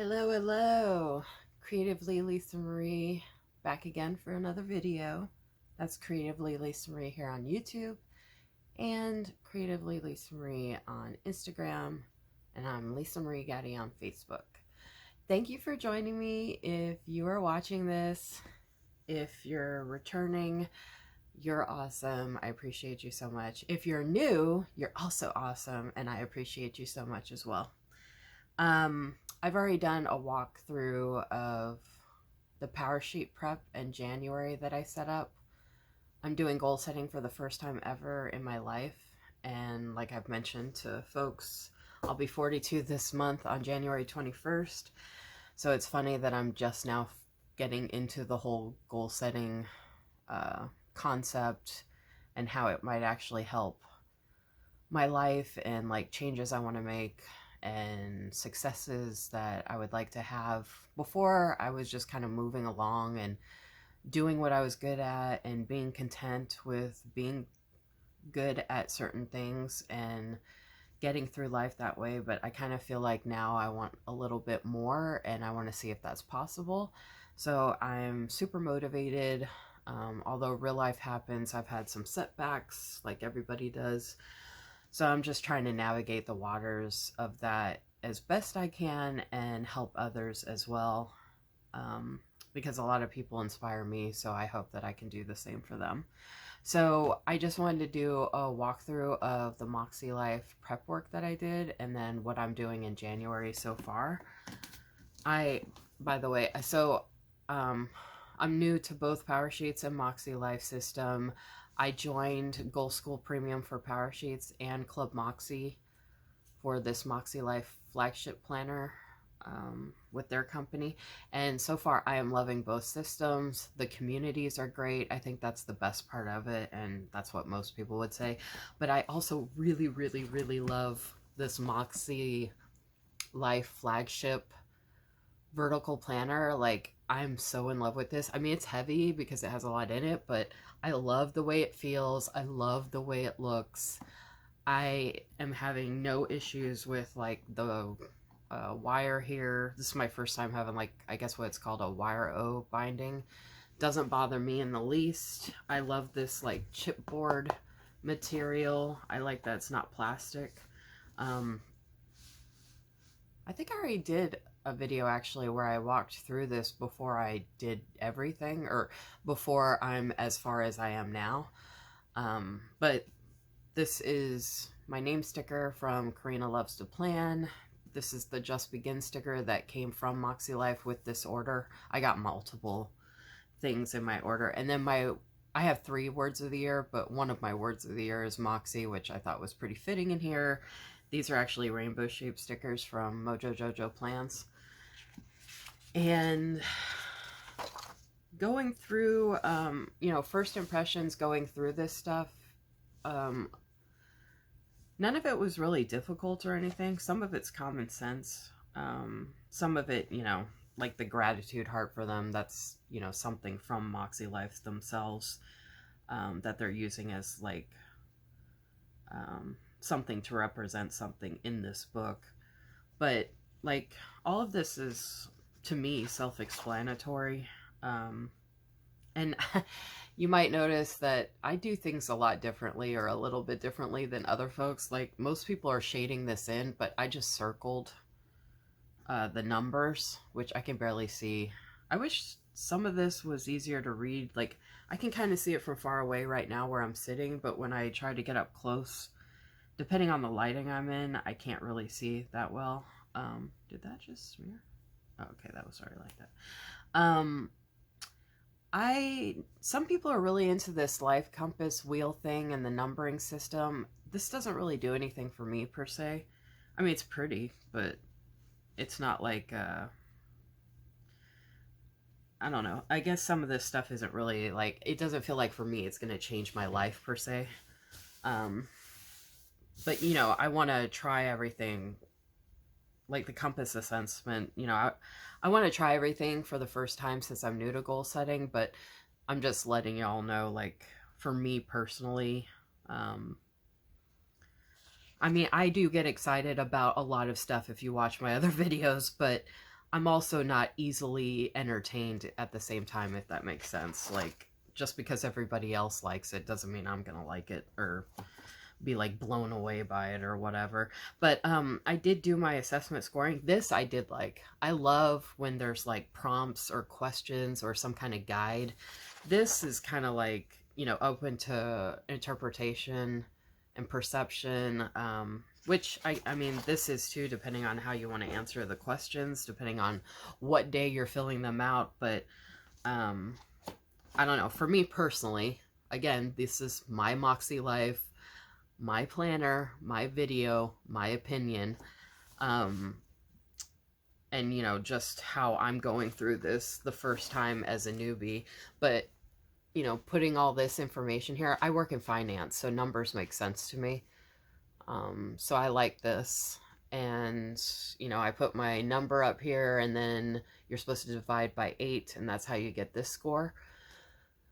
Hello, hello. Creatively Lisa Marie back again for another video. That's Creatively Lisa Marie here on YouTube and Creatively Lisa Marie on Instagram, and I'm Lisa Marie Gaddy on Facebook. Thank you for joining me. If you are watching this, if you're returning, you're awesome. I appreciate you so much. If you're new, you're also awesome, and I appreciate you so much as well. I've already done a walkthrough of the power sheet prep in January that I set up. I'm doing goal setting for the first time ever in my life. And like I've mentioned to folks, I'll be 42 this month on January 21st. So it's funny that I'm just now getting into the whole goal setting concept and how it might actually help my life and like changes I want to make and successes that I would like to have. Before, I was just kind of moving along and doing what I was good at and being content with being good at certain things and getting through life that way. But I kind of feel like now I want a little bit more and I want to see if that's possible. So I'm super motivated. Although real life happens, I've had some setbacks like everybody does. So I'm just trying to navigate the waters of that as best I can and help others as well, because a lot of people inspire me, so I hope that I can do the same for them. So I just wanted to do a walkthrough of the MakseLife prep work that I did and then what I'm doing in January so far. By the way, I'm new to both Power Sheets and MakseLife system. I joined Goal School Premium for Power Sheets and Club Moxie for this MakseLife Flagship planner with their company. And so far, I am loving both systems. The communities are great. I think that's the best part of it, and that's what most people would say. But I also really, really, really love this MakseLife Flagship vertical planner. Like, I'm so in love with this. I mean, it's heavy because it has a lot in it, but I love the way it feels. I love the way it looks. I am having no issues with like the wire here. This is my first time having like, I guess what it's called, a wire O binding. Doesn't bother me in the least. I love this like chipboard material. I like that it's not plastic. I think I already did a video actually where I walked through this before I did everything, or before I'm as far as I am now. But this is my name sticker from Karina Loves to Plan. This is the Just Begin sticker that came from MakseLife with this order. I got multiple things in my order. And then I have 3 words of the year, but one of my words of the year is Moxie, which I thought was pretty fitting in here. These are actually rainbow shaped stickers from Mojo Jojo Plans. And going through, first impressions going through this stuff, none of it was really difficult or anything. Some of it's common sense. Some of it, like the gratitude heart for them, that's, something from MakseLife themselves, that they're using as like, something to represent something in this book. But like all of this is, to me, self-explanatory. And you might notice that I do things a lot differently, or a little bit differently than other folks. Like most people are shading this in, but I just circled the numbers, which I can barely see. I wish some of this was easier to read. Like I can kind of see it from far away right now where I'm sitting, but when I try to get up close, depending on the lighting I'm in, I can't really see that well. Did that just smear? Oh, okay, that was already like that. Some people are really into this life compass wheel thing and the numbering system. This doesn't really do anything for me per se. I mean, it's pretty, but it's not like, I don't know. I guess some of this stuff isn't really like, it doesn't feel like for me it's going to change my life per se. But, I want to try everything, like the compass assessment. I want to try everything for the first time since I'm new to goal setting, but I'm just letting y'all know, like, for me personally, I mean, I do get excited about a lot of stuff if you watch my other videos, but I'm also not easily entertained at the same time, if that makes sense. Like, just because everybody else likes it doesn't mean I'm gonna like it or be like blown away by it or whatever. But I did do my assessment scoring. This I did like. I love when there's like prompts or questions or some kind of guide. This is kind of like, you know, open to interpretation and perception, which I mean, this is too, depending on how you want to answer the questions, depending on what day you're filling them out. But um, I don't know. For me personally, again, this is my MakseLife, my planner, my video, my opinion, um, and, you know, just how I'm going through this the first time as a newbie. But, you know, putting all this information here, I work in finance, so numbers make sense to me. So I like this. And, you know, I put my number up here, and then you're supposed to divide by 8, and that's how you get this score.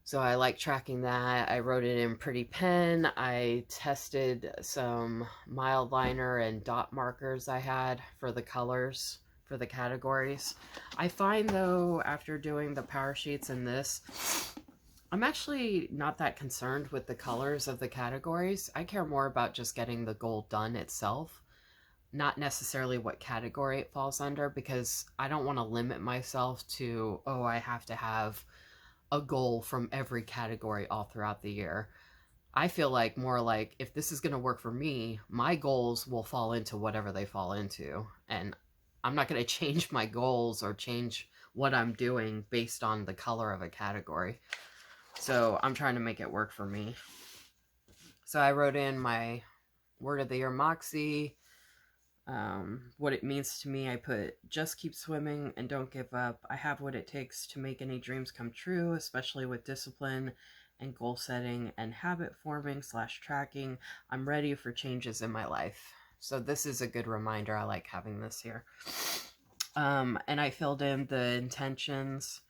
So I like tracking that. I wrote it in pretty pen. I tested some mild liner and dot markers I had for the colors for the categories. I find though, after doing the power sheets and this, I'm actually not that concerned with the colors of the categories. I care more about just getting the goal done itself, not necessarily what category it falls under, because I don't want to limit myself to, oh, I have to have a goal from every category all throughout the year. I feel like more like, if this is going to work for me, my goals will fall into whatever they fall into. And I'm not going to change my goals or change what I'm doing based on the color of a category. So I'm trying to make it work for me. So I wrote in my word of the year, Moxie. What it means to me, I put, just keep swimming and don't give up. I have what it takes to make any dreams come true, especially with discipline and goal setting and habit forming / tracking. I'm ready for changes in my life. So this is a good reminder. I like having this here. And I filled in the intentions.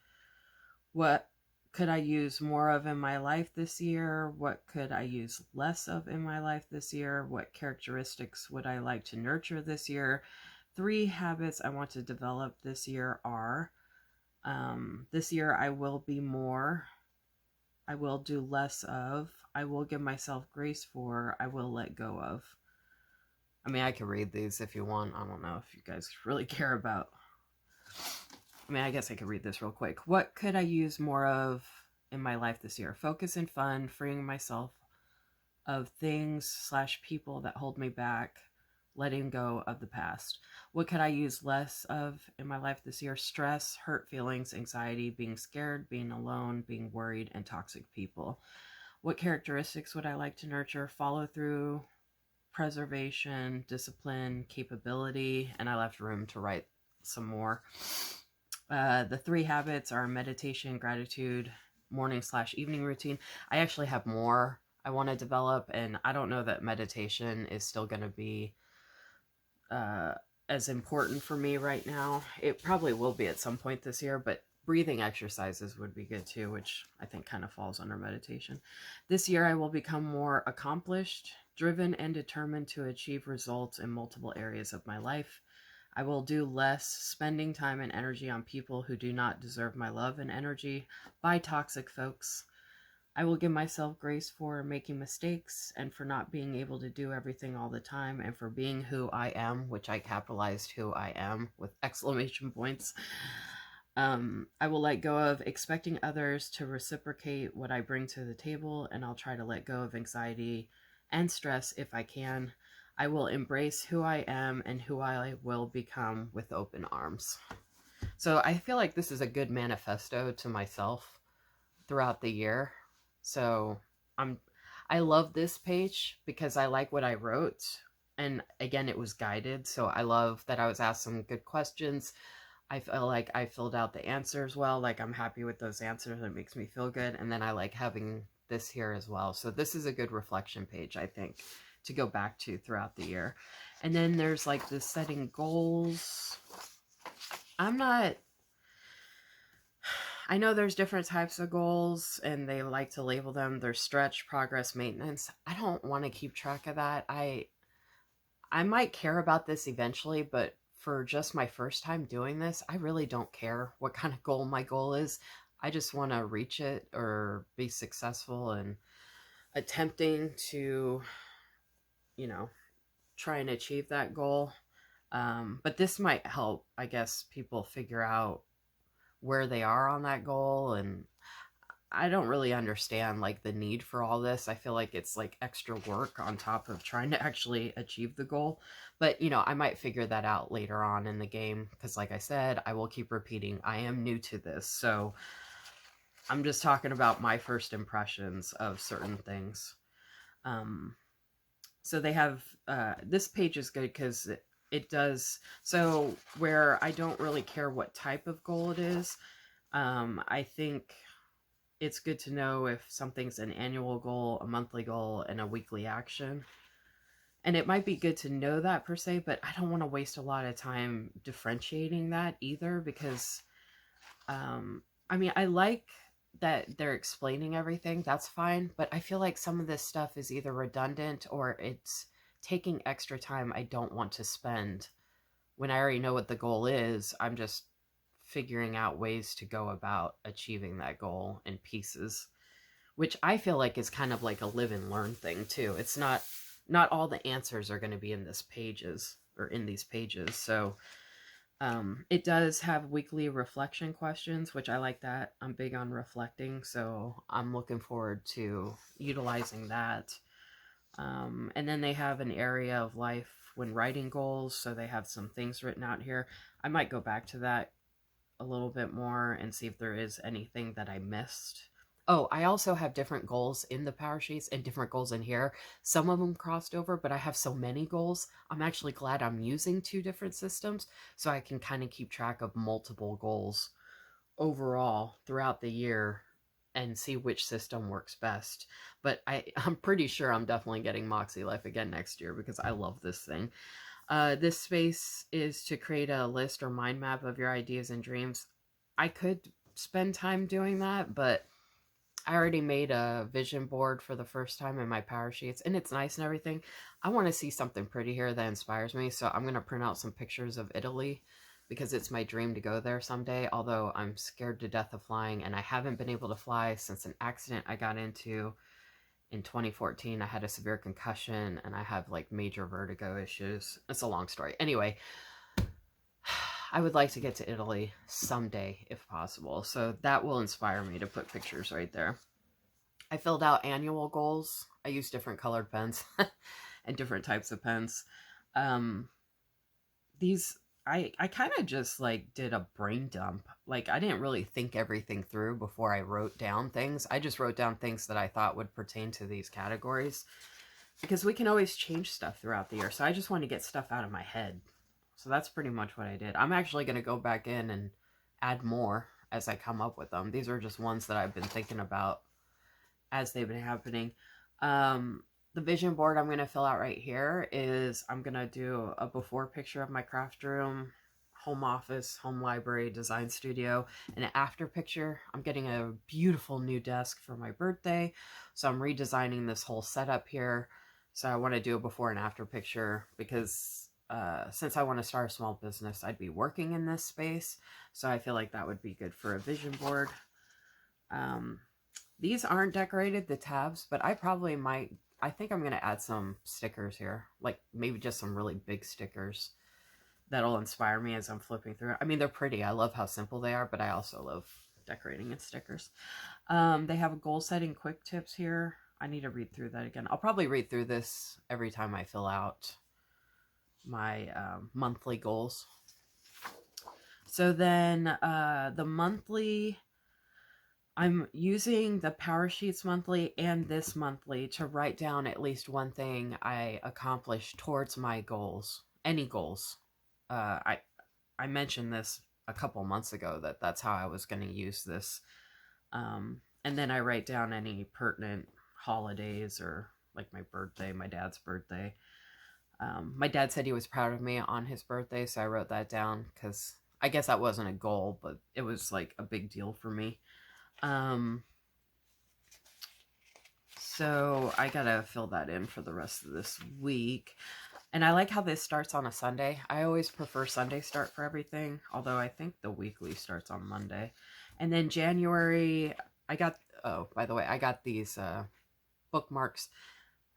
What could I use more of in my life this year? What could I use less of in my life this year? What characteristics would I like to nurture this year? 3 habits I want to develop this year are, this year I will be more, I will do less of, I will give myself grace for, I will let go of. I mean, I can read these if you want. I don't know if you guys really care about. I mean, I guess I could read this real quick. What could I use more of in my life this year? Focus and fun, freeing myself of things / people that hold me back, letting go of the past. What could I use less of in my life this year? Stress, hurt feelings, anxiety, being scared, being alone, being worried, and toxic people. What characteristics would I like to nurture? Follow through, preservation, discipline, capability, and I left room to write some more. The 3 habits are meditation, gratitude, morning / evening routine. I actually have more I want to develop, and I don't know that meditation is still going to be as important for me right now. It probably will be at some point this year, but breathing exercises would be good too, which I think kind of falls under meditation. This year I will become more accomplished, driven, and determined to achieve results in multiple areas of my life. I will do less spending time and energy on people who do not deserve my love and energy. By toxic folks. I will give myself grace for making mistakes and for not being able to do everything all the time, and for being who I am, which I capitalized who I am with exclamation points. I will let go of expecting others to reciprocate what I bring to the table, and I'll try to let go of anxiety and stress if I can. I will embrace who I am and who I will become with open arms. So I feel like this is a good manifesto to myself throughout the year. So I love this page because I like what I wrote. And again, it was guided. So I love that I was asked some good questions. I feel like I filled out the answers well. Like, I'm happy with those answers. It makes me feel good. And then I like having this here as well. So this is a good reflection page, I think, to go back to throughout the year. And then there's like the setting goals. I know there's different types of goals and they like to label them. There's stretch, progress, maintenance. I don't want to keep track of that. I might care about this eventually, but for just my first time doing this, I really don't care what kind of goal my goal is. I just want to reach it or be successful in attempting to, you know, try and achieve that goal. But this might help, I guess, people figure out where they are on that goal. And I don't really understand like the need for all this. I feel like it's like extra work on top of trying to actually achieve the goal. But, you know, I might figure that out later on in the game because, like I said, I will keep repeating, I am new to this. So I'm just talking about my first impressions of certain things. Um, so they have, this page is good because it does, so where I don't really care what type of goal it is, I think it's good to know if something's an annual goal, a monthly goal, and a weekly action. And it might be good to know that per se, but I don't want to waste a lot of time differentiating that either because, I mean, I like that they're explaining everything. That's fine. But I feel like some of this stuff is either redundant or it's taking extra time I don't want to spend. When I already know what the goal is, I'm just figuring out ways to go about achieving that goal in pieces, which I feel like is kind of like a live and learn thing too. It's not all the answers are going to be in this pages or in these pages. So it does have weekly reflection questions, which I like that. I'm big on reflecting, so I'm looking forward to utilizing that. And then they have an area of life when writing goals, so they have some things written out here. I might go back to that a little bit more and see if there is anything that I missed. Oh, I also have different goals in the power sheets and different goals in here. Some of them crossed over, but I have so many goals. I'm actually glad I'm using two different systems so I can kind of keep track of multiple goals overall throughout the year and see which system works best. But I'm pretty sure I'm definitely getting MakseLife again next year because I love this thing. This space is to create a list or mind map of your ideas and dreams. I could spend time doing that, but I already made a vision board for the first time in my power sheets, and it's nice and everything. I want to see something pretty here that inspires me, so I'm going to print out some pictures of Italy because it's my dream to go there someday, although I'm scared to death of flying, and I haven't been able to fly since an accident I got into in 2014. I had a severe concussion, and I have like major vertigo issues. It's a long story. Anyway, I would like to get to Italy someday if possible, so that will inspire me to put pictures right there. I filled out annual goals. I use different colored pens and different types of pens. Um, these, I kind of just like did a brain dump. Like I didn't really think everything through before I wrote down things. I just wrote down things that I thought would pertain to these categories because we can always change stuff throughout the year. So I just want to get stuff out of my head. So that's pretty much what I did. I'm actually going to go back in and add more as I come up with them. These are just ones that I've been thinking about as they've been happening. The vision board I'm going to fill out right here is I'm going to do a before picture of my craft room, home office, home library, design studio, and an after picture. I'm getting a beautiful new desk for my birthday, so I'm redesigning this whole setup here. So I want to do a before and after picture because since I want to start a small business, I'd be working in this space. So I feel like that would be good for a vision board. These aren't decorated, the tabs, but I probably might, I think I'm going to add some stickers here. Like maybe just some really big stickers that'll inspire me as I'm flipping through it. I mean, they're pretty. I love how simple they are, but I also love decorating in stickers. They have goal setting quick tips here. I need to read through that again. I'll probably read through this every time I fill out my monthly goals. So then the monthly, I'm using the Power Sheets monthly and this monthly to write down at least one thing I accomplished towards my goals, any goals. I mentioned this a couple months ago that that's how I was going to use this. And then I write down any pertinent holidays or like my birthday, my dad's birthday. My dad said he was proud of me on his birthday, so I wrote that down because I guess that wasn't a goal, but it was like a big deal for me. So I gotta fill that in for the rest of this week. And I like how this starts on a Sunday. I always prefer Sunday start for everything, although I think the weekly starts on Monday. And then January, I got, oh, by the way, I got these bookmarks.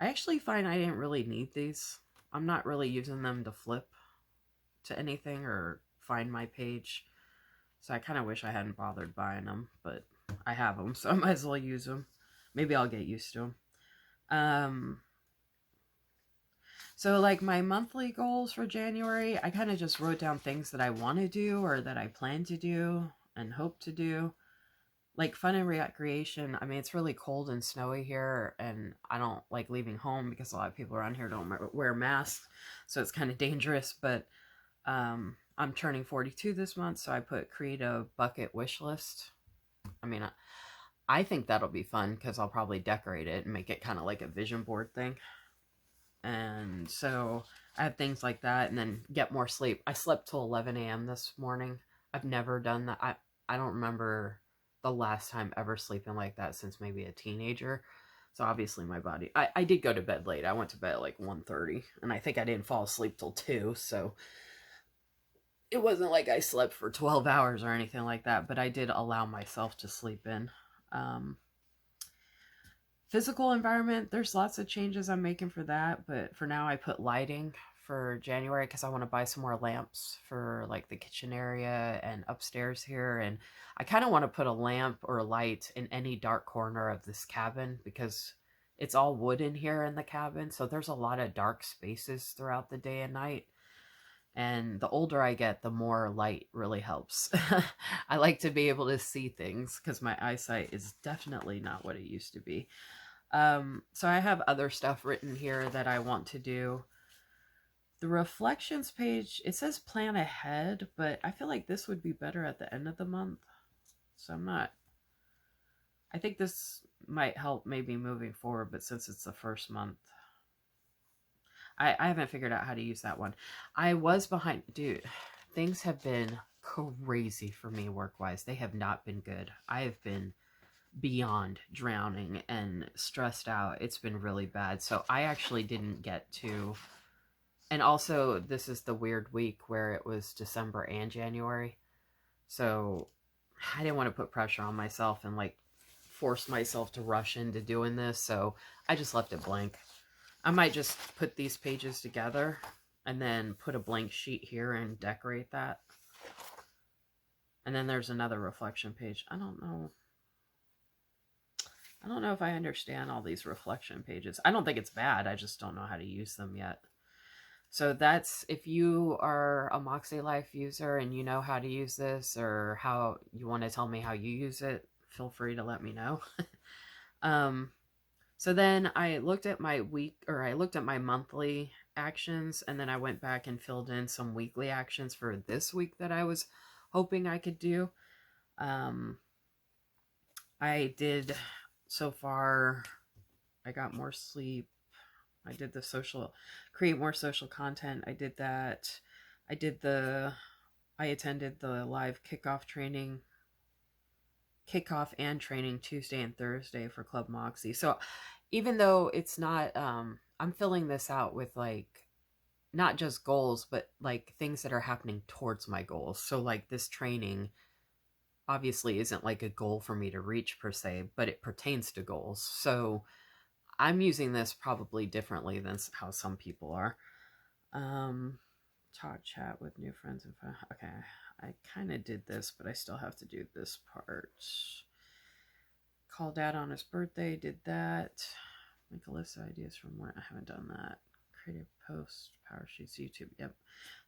I actually find I didn't really need these. I'm not really using them to flip to anything or find my page. So I kind of wish I hadn't bothered buying them, but I have them, so I might as well use them. Maybe I'll get used to them. So like my monthly goals for January, I kind of just wrote down things that I want to do or that I plan to do and hope to do. Like fun and recreation. I mean, it's really cold and snowy here, and I don't like leaving home because a lot of people around here don't wear masks, so it's kind of dangerous. But I'm turning 42 this month, so I put create a bucket wish list. I mean, I think that'll be fun because I'll probably decorate it and make it kind of like a vision board thing. And so I have things like that, and then get more sleep. I slept till 11 a.m. this morning. I've never done that. I don't remember the last time ever sleeping like that since maybe a teenager. So obviously my body, I did go to bed late. I went to bed at like 1:30, and I think I didn't fall asleep till 2. So it wasn't like I slept for 12 hours or anything like that, but I did allow myself to sleep in. Um, Physical environment, there's lots of changes I'm making for that, but for now I put lighting for January because I want to buy some more lamps for like the kitchen area and upstairs here. And I kind of want to put a lamp or a light in any dark corner of this cabin because it's all wood in here in the cabin. So there's a lot of dark spaces throughout the day and night. And the older I get, the more light really helps. I like to be able to see things because my eyesight is definitely not what it used to be. So I have other stuff written here that I want to do. The reflections page, it says plan ahead, but I feel like this would be better at the end of the month. So I think this might help maybe moving forward, but since it's the first month, I haven't figured out how to use that one. I was behind, dude, things have been crazy for me work-wise. They have not been good. I have been beyond drowning and stressed out. It's been really bad. So I actually didn't get to, and also this is the weird week where it was December and January. So I didn't want to put pressure on myself and like force myself to rush into doing this. So I just left it blank. I might just put these pages together and then put a blank sheet here and decorate that. And then there's another reflection page. I don't know if I understand all these reflection pages. I don't think it's bad. I just don't know how to use them yet. So that's, if you are a MakseLife user and you know how to use this or how you want to tell me how you use it, feel free to let me know. So then I looked at my monthly actions, and then I went back and filled in some weekly actions for this week that I was hoping I could do. I did so far, I got more sleep. I did create more social content. I did that. I attended the live kickoff and training Tuesday and Thursday for Club Moxie. So even though it's not, I'm filling this out with like, not just goals, but like things that are happening towards my goals. So like this training obviously isn't like a goal for me to reach per se, but it pertains to goals. So I'm using this probably differently than how some people are. Talk, chat with new friends and fun. Okay, I kind of did this, but I still have to do this part. Call dad on his birthday, did that. Make a list of ideas from when I haven't done that. Create a post, PowerSheets YouTube. Yep.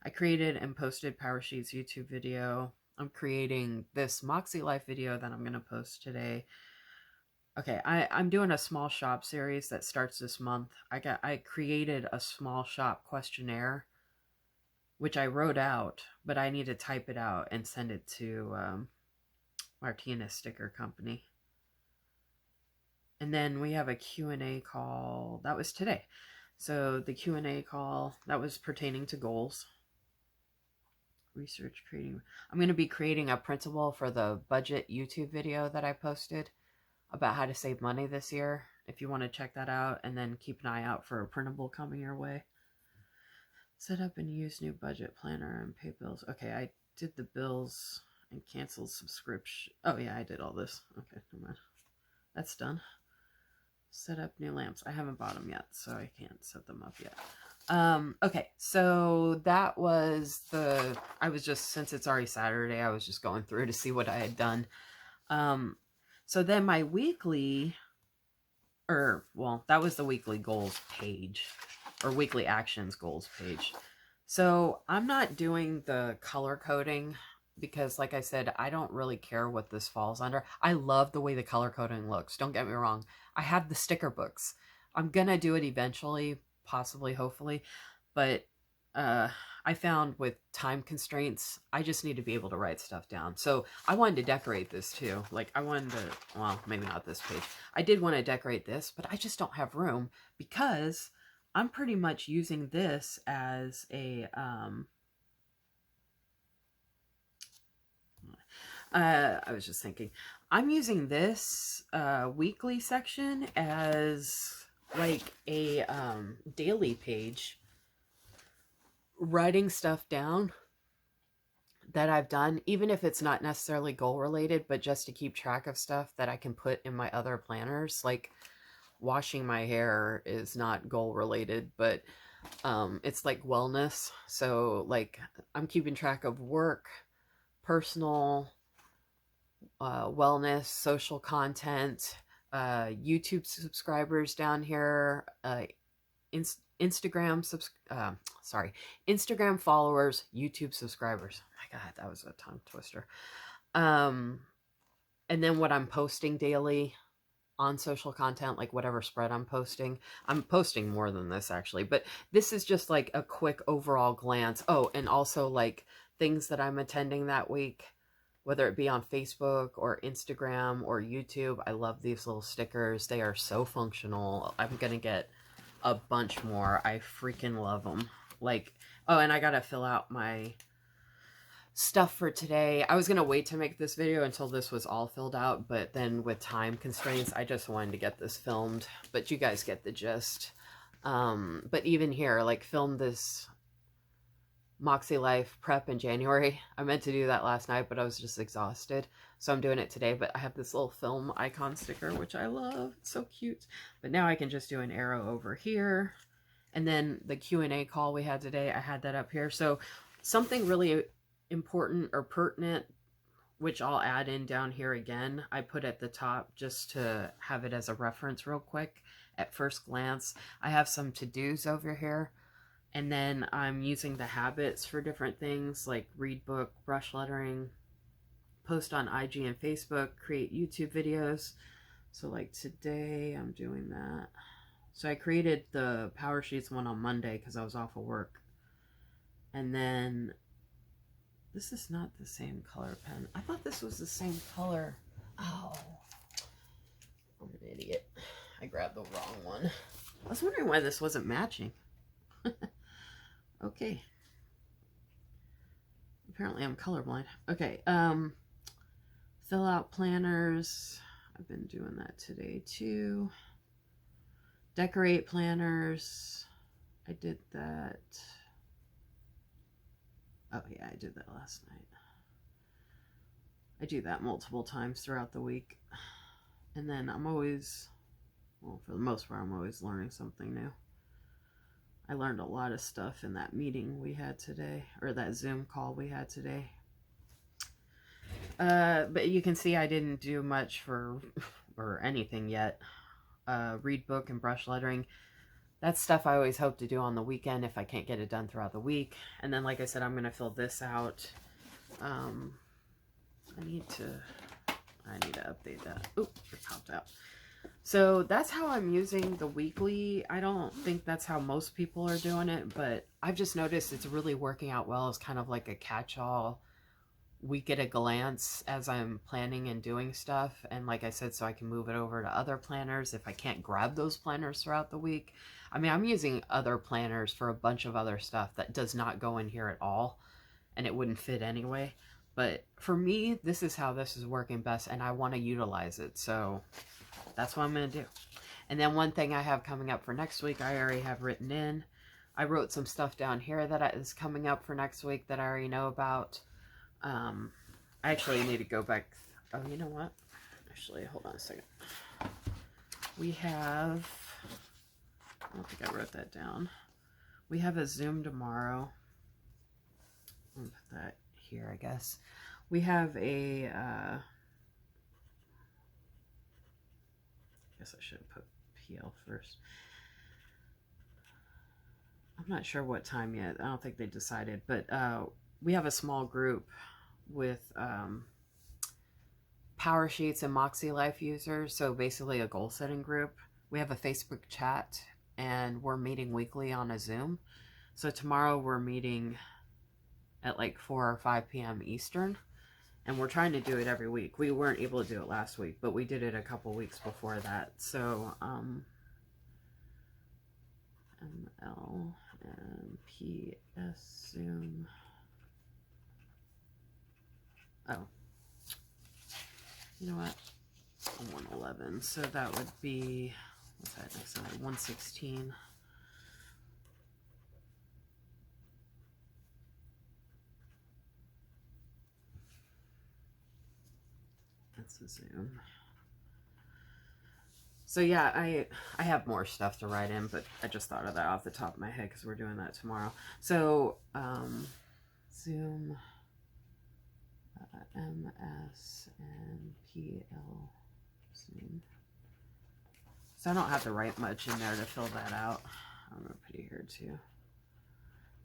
I created and posted PowerSheets YouTube video. I'm creating this MakseLife video that I'm going to post today. Okay, I'm doing a small shop series that starts this month. I created a small shop questionnaire, which I wrote out, but I need to type it out and send it to Martina Sticker Company. And then we have a Q&A call. That was today. So the Q&A call, that was pertaining to goals. Research creating. I'm going to be creating a printable for the budget YouTube video that I posted about how to save money this year, if you want to check that out, and then keep an eye out for a printable coming your way. Set up and use new budget planner and pay bills. Okay, I did the bills and canceled subscription. Oh yeah, I did all this. Okay, never mind. That's done. Set up new lamps. I haven't bought them yet, so I can't set them up yet. Okay, so that was I was just, since it's already Saturday, I was just going through to see what I had done. So then my weekly, well, that was the weekly goals page, or weekly actions goals page. So I'm not doing the color coding because, like I said, I don't really care what this falls under. I love the way the color coding looks. Don't get me wrong. I have the sticker books. I'm going to do it eventually, possibly, hopefully. But I found with time constraints, I just need to be able to write stuff down. So I wanted to decorate this too. Like I wanted to, well, maybe not this page. I did want to decorate this, but I just don't have room because I'm pretty much using this as a, I was just thinking, I'm using this weekly section as like a daily page, writing stuff down that I've done, even if it's not necessarily goal related, but just to keep track of stuff that I can put in my other planners. Like washing my hair is not goal related, but it's like wellness. So like I'm keeping track of work, personal, wellness, social content, YouTube subscribers down here, Instagram Instagram followers, YouTube subscribers. Oh my God, that was a tongue twister. And then what I'm posting daily on social content, like whatever spread I'm posting. I'm posting more than this actually, but this is just like a quick overall glance. Oh, and also like things that I'm attending that week, whether it be on Facebook or Instagram or YouTube. I love these little stickers. They are so functional. I'm going to get a bunch more. I freaking love them. Like, oh, and I got to fill out my stuff for today. I was going to wait to make this video until this was all filled out, but then with time constraints, I just wanted to get this filmed, but you guys get the gist. But even here, like film this MakseLife prep in January. I meant to do that last night, but I was just exhausted. So I'm doing it today, but I have this little film icon sticker, which I love. It's so cute. But now I can just do an arrow over here. And then the Q&A call we had today, I had that up here. So something really important or pertinent, which I'll add in down here again, I put at the top just to have it as a reference real quick at first glance. I have some to-dos over here. And then I'm using the habits for different things like read book, brush lettering, post on IG and Facebook, create YouTube videos. So like today I'm doing that. So I created the Power Sheets one on Monday because I was off of work. And then this is not the same color pen. I thought this was the same color. Oh, I'm an idiot. I grabbed the wrong one. I was wondering why this wasn't matching. Okay. Apparently I'm colorblind. Okay. Fill out planners. I've been doing that today too. Decorate planners. I did that. Oh yeah, I did that last night. I do that multiple times throughout the week. And then I'm always, well, for the most part, I'm always learning something new. I learned a lot of stuff in that meeting we had today, or that Zoom call we had today. But you can see I didn't do much or anything yet. Read book and brush lettering. That's stuff I always hope to do on the weekend if I can't get it done throughout the week. And then, like I said, I'm going to fill this out. I need to update that. Oop, it popped out. So that's how I'm using the weekly. I don't think that's how most people are doing it, but I've just noticed it's really working out well as kind of like a catch-all week at a glance as I'm planning and doing stuff. And like I said, so I can move it over to other planners if I can't grab those planners throughout the week. I mean, I'm using other planners for a bunch of other stuff that does not go in here at all, and it wouldn't fit anyway. But for me, this is how this is working best, and I want to utilize it. So that's what I'm going to do. And then one thing I have coming up for next week, I already have written in. I wrote some stuff down here that is coming up for next week that I already know about. I actually need to go back. Oh, you know what? Actually, hold on a second. We have, I don't think I wrote that down. We have a Zoom tomorrow. I'll put that here, I guess. We have a, I guess I should put PL first. I'm not sure what time yet. I don't think they decided, but we have a small group with Power Sheets and MakseLife users. So basically a goal setting group. We have a Facebook chat and we're meeting weekly on a Zoom. So tomorrow we're meeting at like 4 or 5 p.m. Eastern. And we're trying to do it every week. We weren't able to do it last week, but we did it a couple weeks before that. So, ML and PS Zoom. Oh. You know what? 111. So that would be, what's that next one? 116. That's a Zoom. So yeah, I have more stuff to write in, but I just thought of that off the top of my head because we're doing that tomorrow. So Zoom, MS and PL Zoom. So I don't have to write much in there to fill that out. I'm gonna put it here too.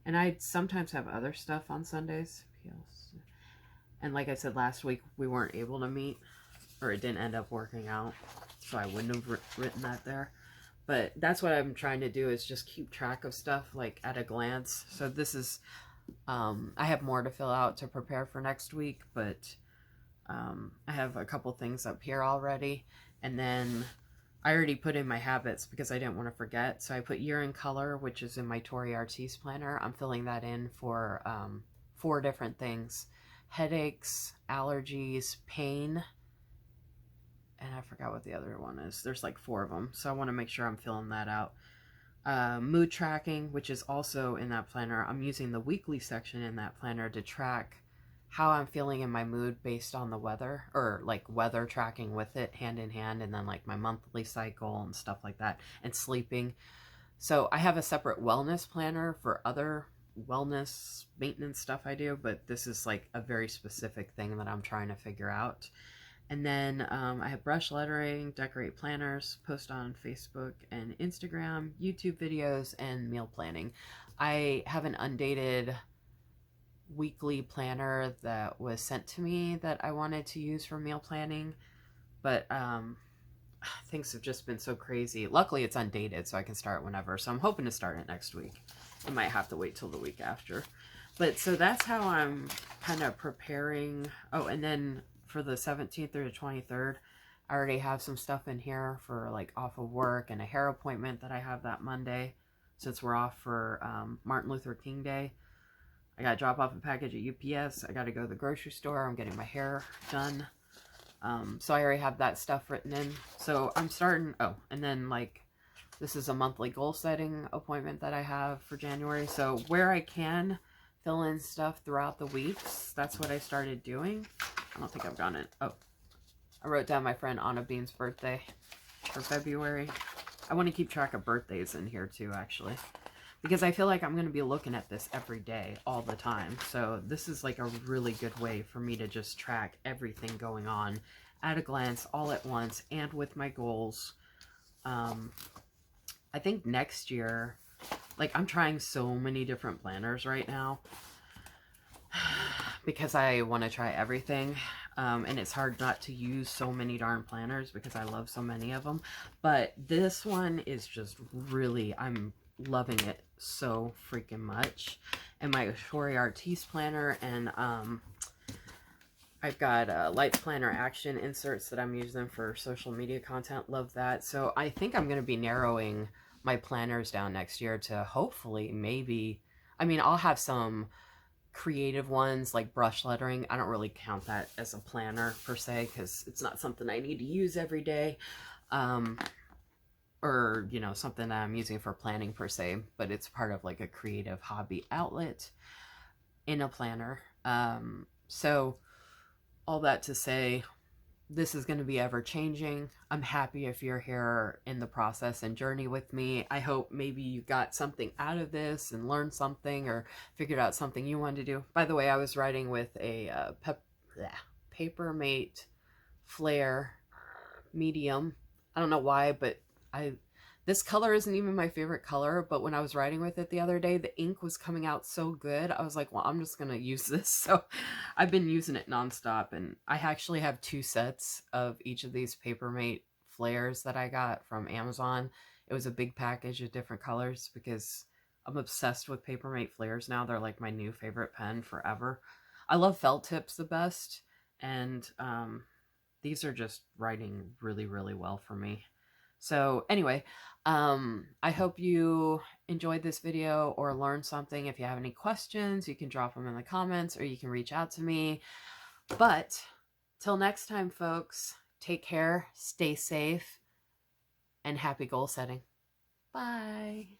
And I sometimes have other stuff on Sundays. And like I said last week, we weren't able to meet, or it didn't end up working out, so I wouldn't have written that there. But that's what I'm trying to do, is just keep track of stuff like at a glance. So this is, I have more to fill out to prepare for next week, but I have a couple things up here already. And then I already put in my habits because I didn't want to forget. So I put year in color, which is in my Tori Artiste planner. I'm filling that in for 4 different things: headaches, allergies, pain, and I forgot what the other one is. There's like 4 of them, so I want to make sure I'm filling that out. Mood tracking, which is also in that planner. I'm using the weekly section in that planner to track how I'm feeling in my mood based on the weather, or like weather tracking with it hand in hand, and then like my monthly cycle and stuff like that, and sleeping. So I have a separate wellness planner for other wellness maintenance stuff I do, but this is like a very specific thing that I'm trying to figure out. And then I have brush lettering, decorate planners, post on Facebook and Instagram, YouTube videos, and meal planning. I have an undated weekly planner that was sent to me that I wanted to use for meal planning, but things have just been so crazy. Luckily it's undated, so I can start whenever, so I'm hoping to start it next week. I might have to wait till the week after. But so that's how I'm kind of preparing. Oh, and then for the 17th through the 23rd, I already have some stuff in here for like off of work and a hair appointment that I have that Monday, since we're off for Martin Luther King Day. I got to drop off a package at UPS. I got to go to the grocery store. I'm getting my hair done. So I already have that stuff written in. So I'm starting, oh, and then like, this is a monthly goal setting appointment that I have for January. So where I can fill in stuff throughout the weeks, that's what I started doing. I don't think I've done it. Oh, I wrote down my friend Anna Bean's birthday for February. I want to keep track of birthdays in here too, actually, because I feel like I'm going to be looking at this every day, all the time. So this is like a really good way for me to just track everything going on at a glance, all at once, and with my goals. I think next year, like, I'm trying so many different planners right now because I want to try everything. And it's hard not to use so many darn planners because I love so many of them. But this one is just really, I'm loving it so freaking much. And my Tori Artiste planner, and I've got Light Planner Action inserts that I'm using for social media content. Love that. So I think I'm going to be narrowing my planners down next year to hopefully maybe, I mean, I'll have some creative ones like brush lettering. I don't really count that as a planner per se because it's not something I need to use every day. or, you know, something that I'm using for planning per se, but it's part of like a creative hobby outlet in a planner. So all that to say, this is going to be ever changing. I'm happy if you're here in the process and journey with me. I hope maybe you got something out of this and learned something or figured out something you wanted to do. By the way, I was writing with a Papermate Flare medium. I don't know why, but I this color isn't even my favorite color, but when I was writing with it the other day, the ink was coming out so good. I was like, well, I'm just going to use this. So I've been using it nonstop, and I actually have 2 sets of each of these Papermate flares that I got from Amazon. It was a big package of different colors because I'm obsessed with Papermate flares now. They're like my new favorite pen forever. I love felt tips the best, and these are just writing really, really well for me. So anyway, I hope you enjoyed this video or learned something. If you have any questions, you can drop them in the comments or you can reach out to me. But till next time, folks, take care, stay safe, and happy goal setting. Bye.